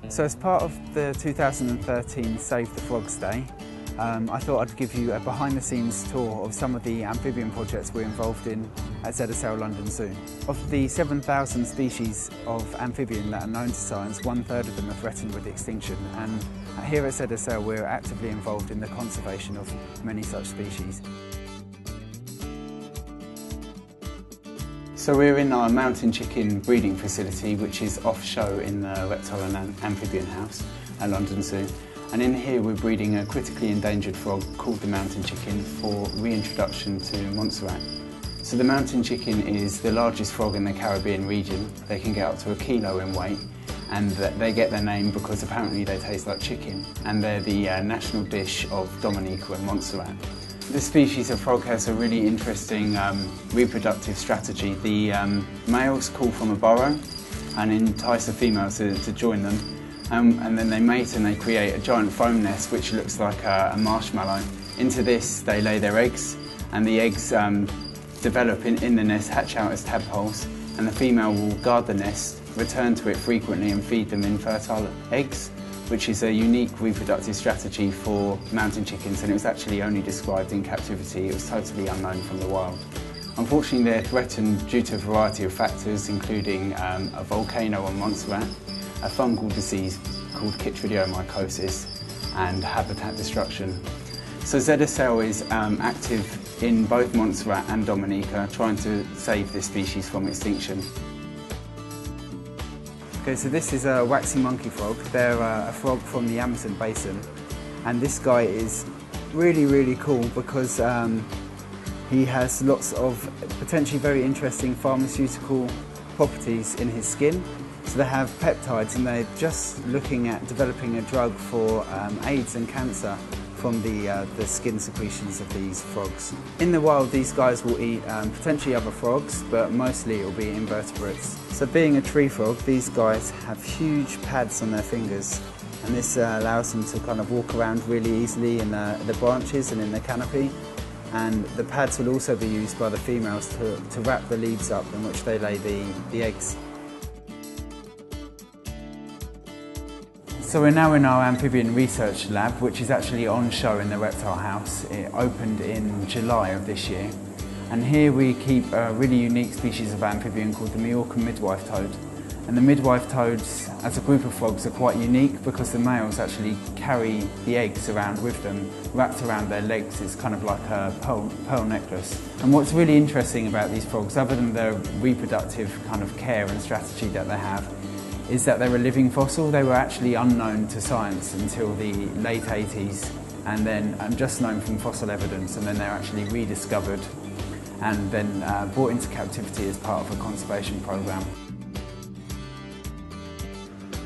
So as part of the 2013 Save the Frogs Day, I thought I'd give you a behind-the-scenes tour of some of the amphibian projects we're involved in at ZSL London Zoo. Of the 7,000 species of amphibian that are known to science, 1/3 of them are threatened with extinction, and here at ZSL we're actively involved in the conservation of many such species. So we're in our mountain chicken breeding facility, which is off-show in the Reptile and Amphibian House at London Zoo. And in here we're breeding a critically endangered frog called the mountain chicken for reintroduction to Montserrat. So the mountain chicken is the largest frog in the Caribbean region. They can get up to 1 kilo in weight, and they get their name because apparently they taste like chicken, and they're the national dish of Dominica and Montserrat. This species of frog has a really interesting reproductive strategy. The males call from a burrow and entice the females to join them, and then they mate and they create a giant foam nest which looks like a marshmallow. Into this they lay their eggs, and the eggs develop in the nest, hatch out as tadpoles, and the female will guard the nest, return to it frequently and feed them infertile eggs, which is a unique reproductive strategy for mountain chickens, and it was actually only described in captivity. It was totally unknown from the wild. Unfortunately, they're threatened due to a variety of factors, including a volcano on Montserrat, a fungal disease called chytridiomycosis, and habitat destruction. So ZSL is active in both Montserrat and Dominica, trying to save this species from extinction. Okay, so this is a WAXY monkey frog. They're a frog from the Amazon basin, and this guy is really cool because he has lots of potentially very interesting pharmaceutical properties in his skin. So they have peptides, and they're just looking at developing a drug for AIDS and cancer from the skin secretions of these frogs. In the wild, these guys will eat potentially other frogs, but mostly it will be invertebrates. So being a tree frog, these guys have huge pads on their fingers, and this allows them to kind of walk around really easily in the branches and in the canopy. And the pads will also be used by the females to wrap the leaves up in which they lay the eggs. So we're now in our amphibian research lab, which is actually on show in the Reptile House. It opened in July of this year. And here we keep a really unique species of amphibian called the MALLORCAN midwife toad. And the midwife toads, as a group of frogs, are quite unique because the males actually carry the eggs around with them, wrapped around their legs. It's kind of like a pearl necklace. And what's really interesting about these frogs, other than the reproductive kind of care and strategy that they have, is that they're a living fossil. They were actually unknown to science until the late 80s, and then just known from fossil evidence, and then they're actually rediscovered and then brought into captivity as part of a conservation program.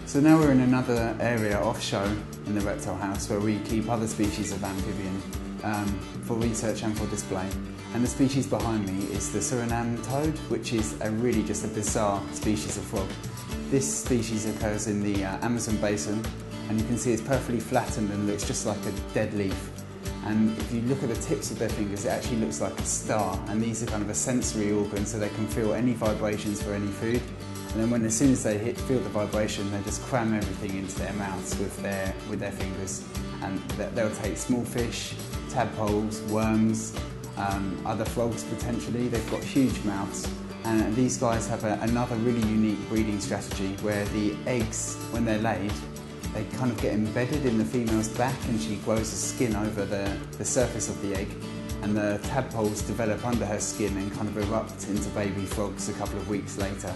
So now we're in another area off-show in the Reptile House where we keep other species of amphibian for research and for display. And the species behind me is the Suriname toad, which is really just a bizarre species of frog. This species occurs in the Amazon basin, and you can see it's perfectly flattened and looks just like a dead leaf. And if you look at the tips of their fingers, it actually looks like a star, and these are kind of a sensory organ, so they can feel any vibrations for any food. And then as soon as they feel the vibration, they just cram everything into their mouths with their fingers. And they'll take small fish, tadpoles, worms, other frogs potentially. They've got huge mouths. And these guys have another really unique breeding strategy where the eggs, when they're laid, they kind of get embedded in the female's back, and she grows a skin over the surface of the egg, and the tadpoles develop under her skin and kind of erupt into baby frogs a couple of weeks later.